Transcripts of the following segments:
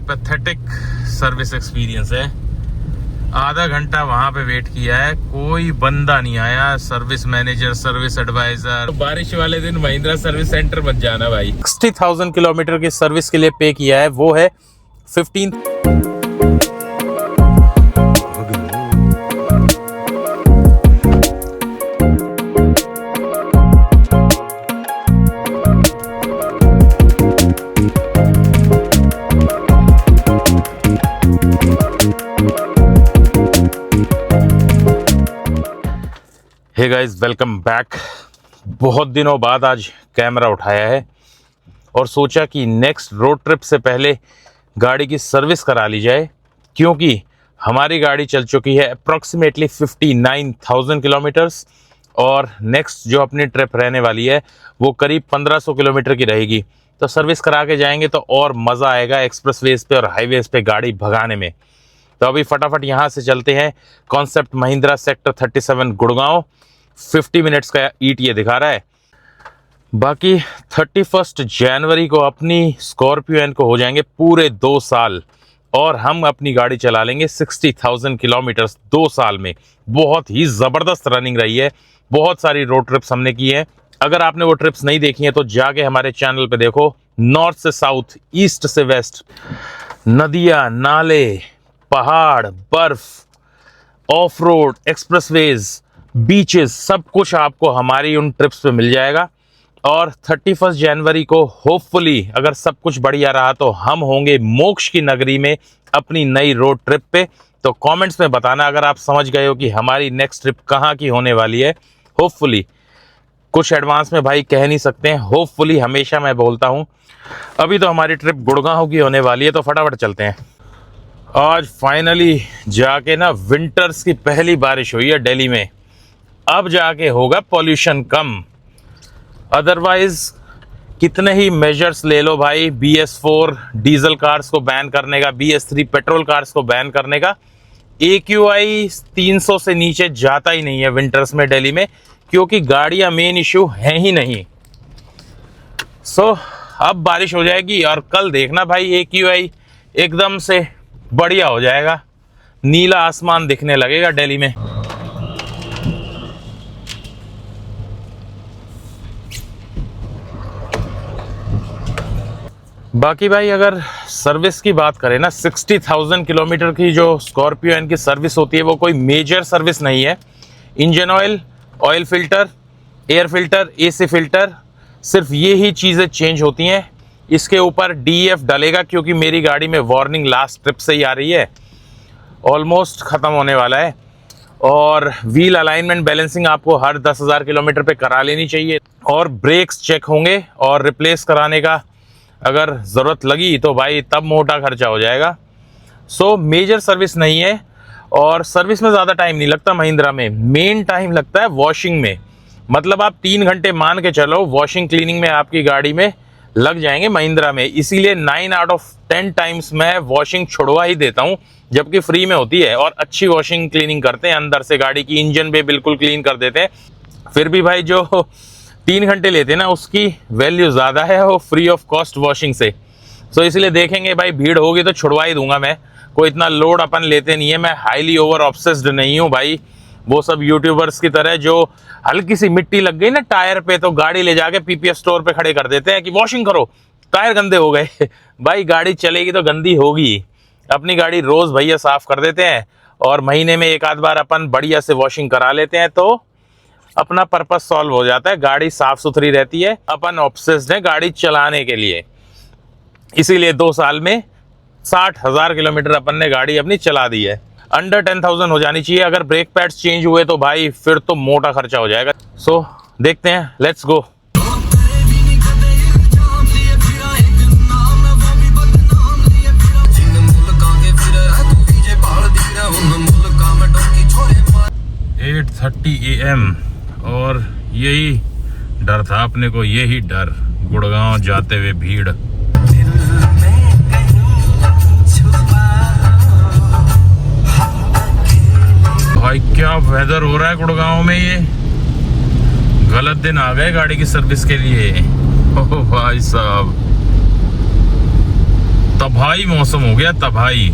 Pathetic service experience है। आधा घंटा वहां पे वेट किया है, कोई बंदा नहीं आया। Service manager, service advisor. बारिश वाले दिन महिंद्रा सर्विस सेंटर बच जाना भाई। 60,000 किलोमीटर की सर्विस के लिए पे किया है, वो है 15। Hey guys, welcome back. बहुत दिनों बाद आज कैमरा उठाया है और सोचा कि नेक्स्ट रोड ट्रिप से पहले गाड़ी की सर्विस करा ली जाए, क्योंकि हमारी गाड़ी चल चुकी है अप्रॉक्सीमेटली 59,000 किलोमीटर्स और नेक्स्ट जो अपनी ट्रिप रहने वाली है वो करीब 1500 किलोमीटर की रहेगी। तो सर्विस करा के जाएंगे तो और मज़ा आएगा एक्सप्रेसवेज पे और हाईवेज पे गाड़ी भगाने में। तो अभी फटाफट यहाँ से चलते हैं। Concept Mahindra sector 37 Gurgaon. 50 minutes का ETA दिखा रहा है। बाकी 31 जनवरी को अपनी स्कॉर्पियो एन को हो जाएंगे पूरे 2 साल और हम अपनी गाड़ी चला लेंगे 60,000 किलोमीटर्स 2 साल में। बहुत ही ज़बरदस्त रनिंग रही है। बहुत सारी रोड ट्रिप्स हमने की हैं। अगर आपने वो ट्रिप्स नहीं देखी हैं तो जाके हमारे चैनल पे देखो। नॉर्थ से साउथ, ईस्ट से वेस्ट, नदियाँ, नाले, पहाड़, बर्फ, ऑफ रोड, एक्सप्रेसवेज, बीचेस, सब कुछ आपको हमारी उन ट्रिप्स पे मिल जाएगा। और 31 जनवरी को होपफुली अगर सब कुछ बढ़िया रहा तो हम होंगे मोक्ष की नगरी में अपनी नई रोड ट्रिप पे। तो कमेंट्स में बताना अगर आप समझ गए हो कि हमारी नेक्स्ट ट्रिप कहाँ की होने वाली है। होपफुली, कुछ एडवांस में भाई कह नहीं सकते हैं, होपफुली हमेशा मैं बोलता हूँ। अभी तो हमारी ट्रिप गुड़गांव की होने वाली है, तो फटाफट चलते हैं। आज फाइनली जाके ना विंटर्स की पहली बारिश हुई है दिल्ली में। अब जाके होगा पॉल्यूशन कम। अदरवाइज कितने ही मेजर्स ले लो भाई, BS4 डीजल कार्स को बैन करने का, BS3 पेट्रोल कार्स को बैन करने का, AQI 300 से नीचे जाता ही नहीं है विंटर्स में दिल्ली में, क्योंकि गाड़ियां मेन इशू हैं ही नहीं। अब बारिश हो जाएगी और कल देखना भाई AQI एकदम से बढ़िया हो जाएगा। नीला आसमान दिखने लगेगा दिल्ली में। बाकी भाई अगर सर्विस की बात करें ना, 60,000 किलोमीटर की जो स्कॉर्पियो एन की सर्विस होती है वो कोई मेजर सर्विस नहीं है। Engine oil, oil filter, air filter, AC filter, सिर्फ ये ही चीज़ें चेंज होती हैं। इसके ऊपर DEF डलेगा क्योंकि मेरी गाड़ी में वार्निंग लास्ट ट्रिप से ही आ रही है, ऑलमोस्ट ख़त्म होने वाला है। और व्हील अलाइनमेंट बैलेंसिंग आपको हर 10,000 किलोमीटर पे करा लेनी चाहिए। और ब्रेक्स चेक होंगे और रिप्लेस कराने का अगर ज़रूरत लगी तो भाई तब मोटा खर्चा हो जाएगा। मेजर सर्विस नहीं है और सर्विस में ज़्यादा टाइम नहीं लगता महिंद्रा में। मेन टाइम लगता है वॉशिंग में। मतलब आप 3 घंटे मान के चलो वॉशिंग क्लीनिंग में आपकी गाड़ी में लग जाएंगे महिंद्रा में। इसीलिए 9 आउट ऑफ 10 टाइम्स मैं वॉशिंग छुड़वा ही देता हूँ, जबकि फ्री में होती है और अच्छी वॉशिंग क्लीनिंग करते हैं। अंदर से गाड़ी की इंजन भी बिल्कुल क्लीन कर देते हैं। फिर भी भाई जो 3 घंटे लेते हैं ना, उसकी वैल्यू ज़्यादा है वो फ्री ऑफ कॉस्ट वॉशिंग से। इसलिए देखेंगे भाई, भीड़ होगी तो छुड़वा ही दूंगा मैं। कोई इतना लोड अपन लेते नहीं है। मैं हाईली ओवर ऑब्सेस्ड नहीं हूँ भाई, वो सब यूट्यूबर्स की तरह जो हल्की सी मिट्टी लग गई ना टायर पे तो गाड़ी ले जाके PPF स्टोर पे खड़े कर देते हैं कि वॉशिंग करो, टायर गंदे हो गए। भाई गाड़ी चलेगी तो गंदी होगी। अपनी गाड़ी रोज़ भैया साफ़ कर देते हैं और महीने में 1 आध बार अपन बढ़िया से वॉशिंग करा लेते हैं तो अपना पर्पस सॉल्व हो जाता है। गाड़ी साफ़ सुथरी रहती है। अपन ऑब्सेस्ड हैं गाड़ी चलाने के लिए, इसीलिए 2 साल में 60,000 किलोमीटर अपन ने गाड़ी अपनी चला दी है। अंडर 10,000 हो जानी चाहिए। अगर ब्रेक पैड्स चेंज हुए तो भाई फिर तो मोटा खर्चा हो जाएगा। देखते हैं, लेट्स गो। AM और यही डर था अपने को, यही डर, गुड़गांव जाते हुए भीड़। भाई क्या वेदर हो रहा है गुड़गांव में, ये गलत दिन आ गए गाड़ी की सर्विस के लिए। ओह भाई साहब, तबाही मौसम हो गया, तबाही।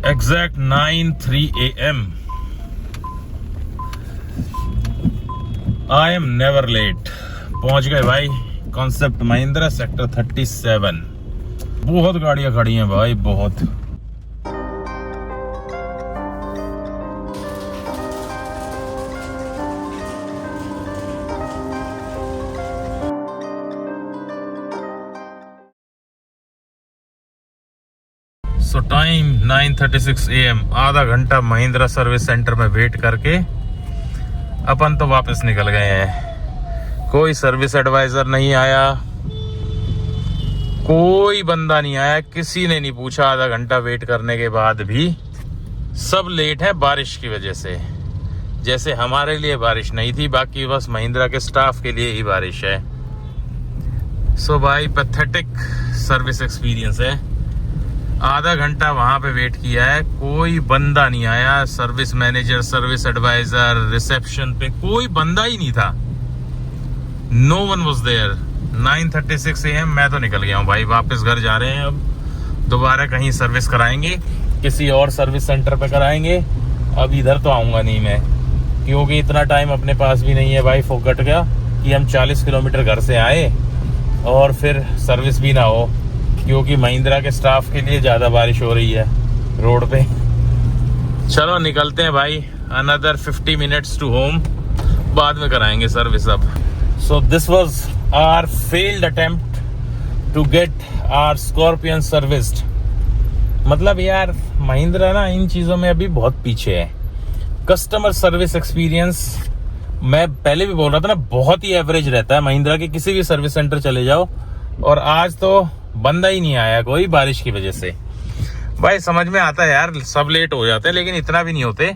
Exact 9:03 AM। I am never late. पहुंच गए भाई कॉन्सेप्ट महिंद्रा सेक्टर 37। बहुत गाड़ियां खड़ी हैं भाई, बहुत। सो टाइम 9:36 AM। आधा घंटा महिंद्रा सर्विस सेंटर में वेट करके अपन तो वापस निकल गए हैं। कोई सर्विस एडवाइजर नहीं आया, कोई बंदा नहीं आया, किसी ने नहीं पूछा। आधा घंटा वेट करने के बाद भी सब लेट है बारिश की वजह से। जैसे हमारे लिए बारिश नहीं थी, बाकी बस महिंद्रा के स्टाफ के लिए ही बारिश है। सो भाई पैथेटिक सर्विस एक्सपीरियंस है। आधा घंटा वहां पे वेट किया है, कोई बंदा नहीं आया। Service manager, service advisor, reception पे कोई बंदा ही नहीं था। No one was there. 9:36 AM। मैं तो निकल गया हूँ भाई, वापस घर जा रहे हैं। अब दोबारा कहीं सर्विस कराएंगे, किसी और सर्विस सेंटर पे कराएंगे। अब इधर तो आऊंगा नहीं मैं, क्योंकि इतना टाइम अपने पास भी नहीं है भाई फोकट का कि हम 40 किलोमीटर घर से आए और फिर सर्विस भी ना हो, क्योंकि महिंद्रा के स्टाफ के लिए ज्यादा बारिश हो रही है रोड पे। चलो निकलते हैं भाई। अनदर 50 मिनट्स टू होम, बाद में कराएंगे सर्विस अब। So this was our failed attempt to get our Scorpion serviced. मतलब यार महिंद्रा ना इन चीजों में अभी बहुत पीछे है। कस्टमर सर्विस एक्सपीरियंस, मैं पहले भी बोल रहा था ना, बहुत ही एवरेज रहता है महिंद्रा के। किसी भी सर्विस सेंटर चले जाओ, और आज तो बंदा ही नहीं आया कोई, बारिश की वजह से। भाई समझ में आता है यार, सब लेट हो जाते हैं, लेकिन इतना भी नहीं होते।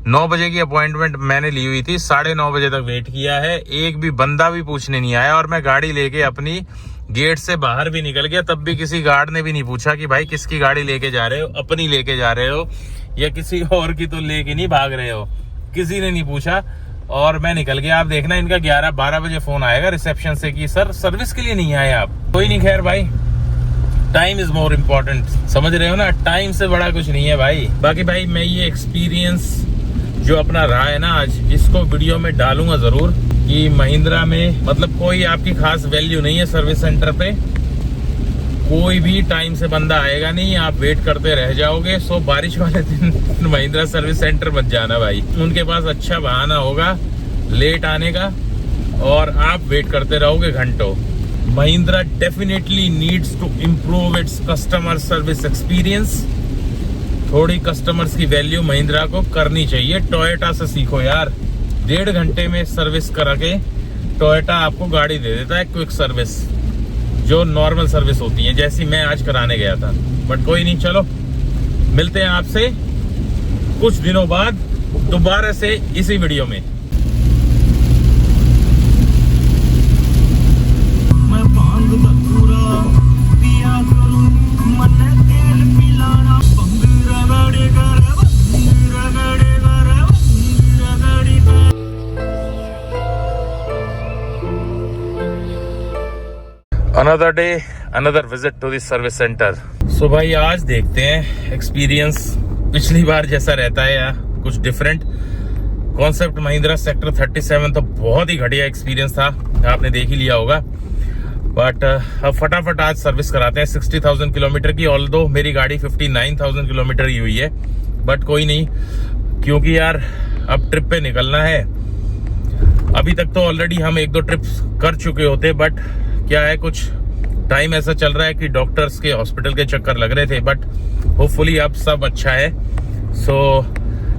9 बजे की अपॉइंटमेंट मैंने ली हुई थी, 9:30 बजे तक वेट किया है, एक भी बंदा भी पूछने नहीं आया। और मैं गाड़ी लेके अपनी गेट से बाहर भी निकल गया, तब भी किसी गार्ड ने भी नहीं पूछा कि भाई किसकी गाड़ी लेके जा रहे हो, अपनी लेके जा रहे हो या किसी और की तो लेके नहीं भाग रहे हो। किसी ने नहीं पूछा और मैं निकल गया। आप देखना इनका 11-12 बजे फोन आएगा रिसेप्शन से कि सर सर्विस के लिए नहीं आए आप। कोई नहीं, खैर भाई टाइम इज मोर इम्पोर्टेंट, समझ रहे हो ना, टाइम से बड़ा कुछ नहीं है भाई। बाकी भाई मैं ये एक्सपीरियंस जो अपना रहा है ना आज, इसको वीडियो में डालूंगा जरूर कि महिंद्रा में मतलब कोई आपकी खास वैल्यू नहीं है सर्विस सेंटर पे। कोई भी टाइम से बंदा आएगा नहीं, आप वेट करते रह जाओगे। सो बारिश वाले दिन महिंद्रा सर्विस सेंटर मत जाना भाई, उनके पास अच्छा बहाना होगा लेट आने का और आप वेट करते रहोगे घंटों। Mahindra definitely needs to improve its customer service experience. थोड़ी कस्टमर्स की वैल्यू महिंद्रा को करनी चाहिए। टोयोटा से सीखो यार, 1.5 घंटे में सर्विस करा के टोयोटा आपको गाड़ी दे देता है, क्विक सर्विस जो नॉर्मल सर्विस होती है, जैसी मैं आज कराने गया था। बट कोई नहीं, चलो मिलते हैं आपसे कुछ दिनों बाद दोबारा से इसी वीडियो में। Another day, another visit to this service centre. So भाई आज देखते हैं एक्सपीरियंस पिछली बार जैसा रहता है या कुछ डिफरेंट। कॉन्सेप्ट महिंद्रा सेक्टर 37 तो बहुत ही घटिया एक्सपीरियंस था, आपने देख ही लिया होगा। बट अब फटाफट आज सर्विस कराते हैं 60,000 किलोमीटर की। ऑल्दो मेरी गाड़ी 59,000 किलोमीटर ही हुई है, बट कोई नहीं, क्योंकि यार अब ट्रिप पे निकलना है। अभी तक तो ऑलरेडी हम 1-2 ट्रिप्स कर चुके होते, बट क्या है कुछ टाइम ऐसा चल रहा है कि डॉक्टर्स के हॉस्पिटल के चक्कर लग रहे थे। बट होपफुली अब सब अच्छा है। सो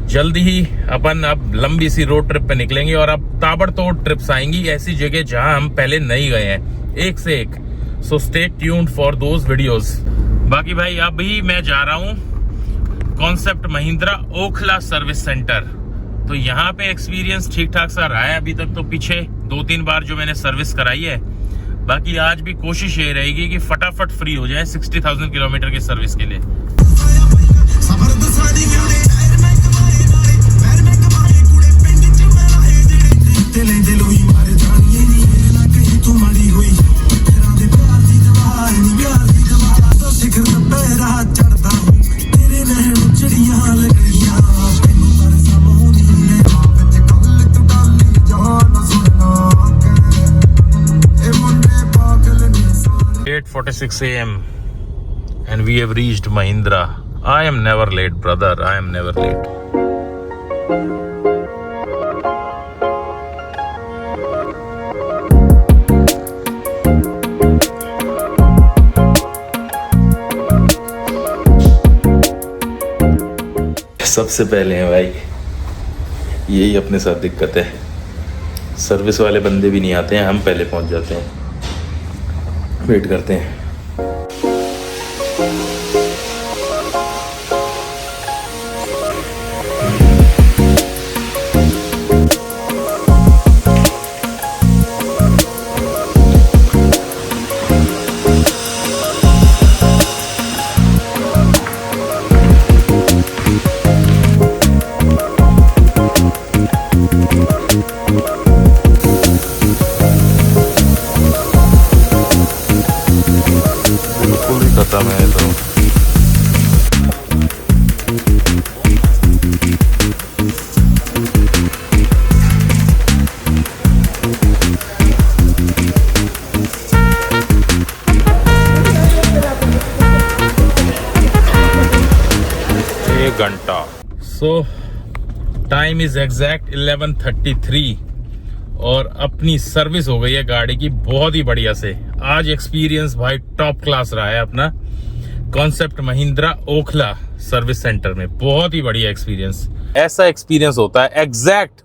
जल्दी ही अपन अब लंबी सी रोड ट्रिप पे निकलेंगे और अब ताबड़तोड़ ट्रिप्स आएंगी ऐसी जगह जहां हम पहले नहीं गए हैं, एक से एक। So stay tuned for those videos. बाकी भाई अभी मैं जा रहा हूँ concept Mahindra Okhla service centre. तो यहाँ पे एक्सपीरियंस ठीक ठाक सा रहा है अभी तक। तो पीछे 2-3 बार जो मैंने सर्विस कराई है, बाकी आज भी कोशिश ये रहेगी कि फटाफट फ्री हो जाए 60,000 किलोमीटर की सर्विस के लिए। AM and we have reached Mahindra. I am never late, brother. I am never late. सबसे पहले है भाई, यही अपने साथ दिक्कत है। सर्विस वाले बंदे भी नहीं आते हैं, हम पहले पहुंच जाते हैं। वेट करते हैं। खत्म है तो एक घंटा। सो टाइम इज एग्जैक्ट 11:33 और अपनी सर्विस हो गई है गाड़ी की बहुत ही बढ़िया से। आज एक्सपीरियंस भाई टॉप क्लास रहा है अपना concept Mahindra Okhla service centre में। बहुत ही बढ़िया एक्सपीरियंस। ऐसा एक्सपीरियंस होता है एग्जैक्ट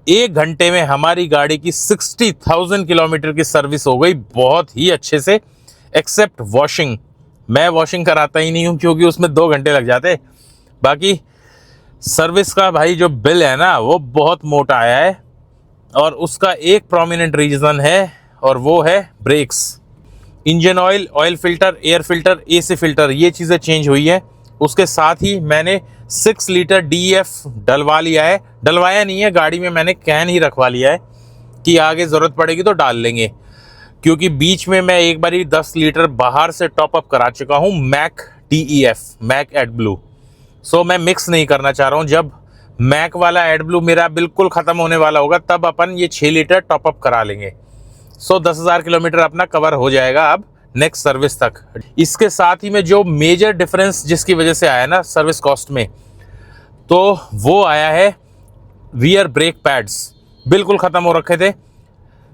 1 घंटे में हमारी गाड़ी की 60,000 किलोमीटर की सर्विस हो गई बहुत ही अच्छे से। एक्सेप्ट वॉशिंग, मैं वॉशिंग कराता ही नहीं हूँ क्योंकि उसमें 2 घंटे लग जाते। बाकी सर्विस का भाई जो बिल है ना वो बहुत मोटा आया है और उसका एक प्रोमिनेंट रीजन है और वो है brakes. Engine oil, oil filter, air filter, AC filter, ये चीज़ें चेंज हुई है। उसके साथ ही मैंने 6 लीटर DEF डलवा लिया है। डलवाया नहीं है, गाड़ी में मैंने कैन ही रखवा लिया है कि आगे ज़रूरत पड़ेगी तो डाल लेंगे, क्योंकि बीच में मैं एक बार 10 लीटर बाहर से टॉप अप करा चुका हूँ मैक DEF, मैक एडब्लू। सो मैं मिक्स नहीं करना चाह रहा हूँ। जब मैक वाला एडब्लू मेरा बिल्कुल ख़त्म होने वाला होगा तब अपन ये 6 लीटर टॉप अप करा लेंगे। सो 10,000 किलोमीटर अपना कवर हो जाएगा अब नेक्स्ट सर्विस तक। इसके साथ ही में जो मेजर डिफरेंस जिसकी वजह से आया ना सर्विस कॉस्ट में, तो वो आया है रियर ब्रेक पैड्स बिल्कुल ख़त्म हो रखे थे।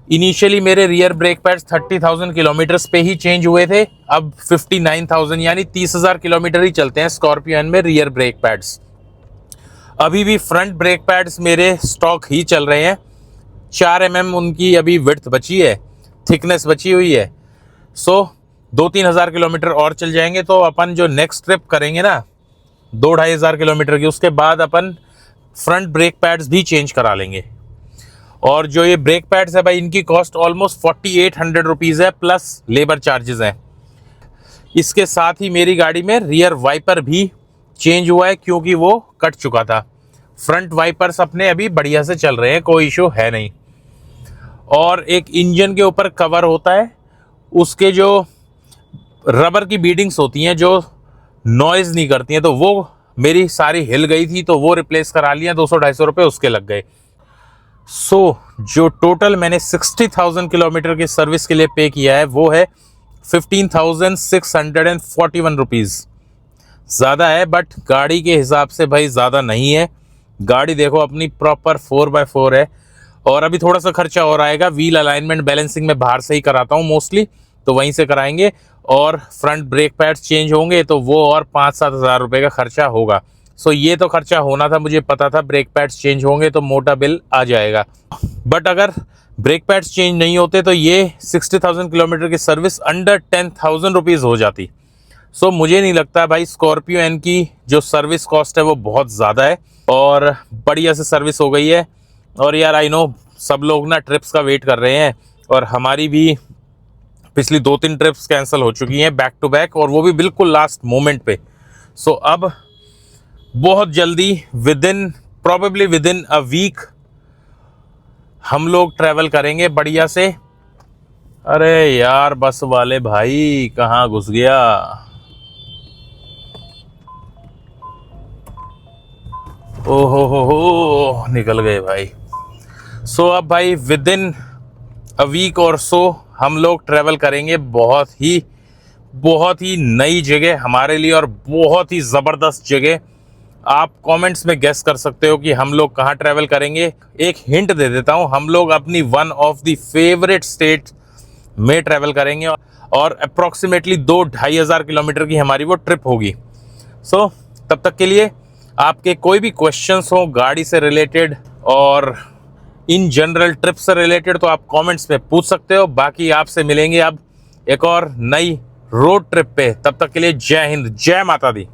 इनिशियली मेरे रियर ब्रेक पैड्स 30,000 किलोमीटर्स पे ही चेंज हुए थे, अब 59,000 यानी 30,000 किलोमीटर ही चलते हैं स्कॉर्पियन में रियर ब्रेक पैड्स। अभी भी फ्रंट ब्रेक पैड्स मेरे स्टॉक ही चल रहे हैं। 4 mm उनकी अभी विड्थ बची है, थिकनेस बची हुई है। सो 2-3 हज़ार किलोमीटर और चल जाएंगे तो अपन जो नेक्स्ट ट्रिप करेंगे ना 2-2.5 हज़ार किलोमीटर की, उसके बाद अपन फ्रंट ब्रेक पैड्स भी चेंज करा लेंगे। और जो ये ब्रेक पैड्स है भाई, इनकी कॉस्ट ऑलमोस्ट 4800 रुपीज़ है प्लस लेबर चार्जेस हैं। इसके साथ ही मेरी गाड़ी में रियर वाइपर भी चेंज हुआ है क्योंकि वो कट चुका था। फ्रंट वाइपर्स अपने अभी बढ़िया से चल रहे हैं, कोई इशू है नहीं। और एक इंजन के ऊपर कवर होता है, उसके जो रबर की बीडिंग्स होती हैं जो नॉइज़ नहीं करती हैं, तो वो मेरी सारी हिल गई थी तो वो रिप्लेस करा लिया। 200-250 रुपये उसके लग गए। सो जो टोटल मैंने 60,000 किलोमीटर की सर्विस के लिए पे किया है वो है 15,641 रुपीज़। ज़्यादा है बट गाड़ी के हिसाब से भाई ज़्यादा नहीं है। गाड़ी देखो अपनी प्रॉपर 4x4 है और अभी थोड़ा सा खर्चा और आएगा। व्हील अलाइनमेंट बैलेंसिंग में बाहर से ही कराता हूँ मोस्टली, तो वहीं से कराएंगे। और फ्रंट ब्रेक पैड्स चेंज होंगे तो वो और 5-7 हज़ार रुपये का खर्चा होगा। सो ये तो खर्चा होना था, मुझे पता था ब्रेक पैड्स चेंज होंगे तो मोटा बिल आ जाएगा। बट अगर ब्रेक पैड्स चेंज नहीं होते तो ये 60,000 किलोमीटर की सर्विस अंडर 10,000 रुपीज़ हो जाती। सो मुझे नहीं लगता भाई स्कॉर्पियो एन की जो सर्विस कॉस्ट है वो बहुत ज़्यादा है, और बढ़िया से सर्विस हो गई है। और यार आई नो सब लोग ना ट्रिप्स का वेट कर रहे हैं, और हमारी भी पिछली 2-3 ट्रिप्स कैंसिल हो चुकी हैं बैक टू बैक, और वो भी बिल्कुल लास्ट मोमेंट पे। सो अब बहुत जल्दी probably within a week हम लोग ट्रैवल करेंगे बढ़िया से। अरे यार बस वाले भाई कहाँ घुस गया। ओहो हो निकल गए भाई। सो अब भाई विद इन अ वीक और सो हम लोग ट्रैवल करेंगे बहुत ही नई जगह हमारे लिए, और बहुत ही ज़बरदस्त जगह। आप कमेंट्स में गेस कर सकते हो कि हम लोग कहाँ ट्रैवल करेंगे। एक हिंट दे देता हूँ, हम लोग अपनी one of the favourite state में ट्रैवल करेंगे, और अप्रॉक्सीमेटली 2-2.5 हज़ार किलोमीटर की हमारी वो ट्रिप होगी। सो तब तक के लिए आपके कोई भी क्वेश्चंस हो गाड़ी से रिलेटेड और इन जनरल ट्रिप से रिलेटेड, तो आप कमेंट्स में पूछ सकते हो। बाकी आपसे मिलेंगे अब एक और नई रोड ट्रिप पे। तब तक के लिए जय हिंद, जय माता दी।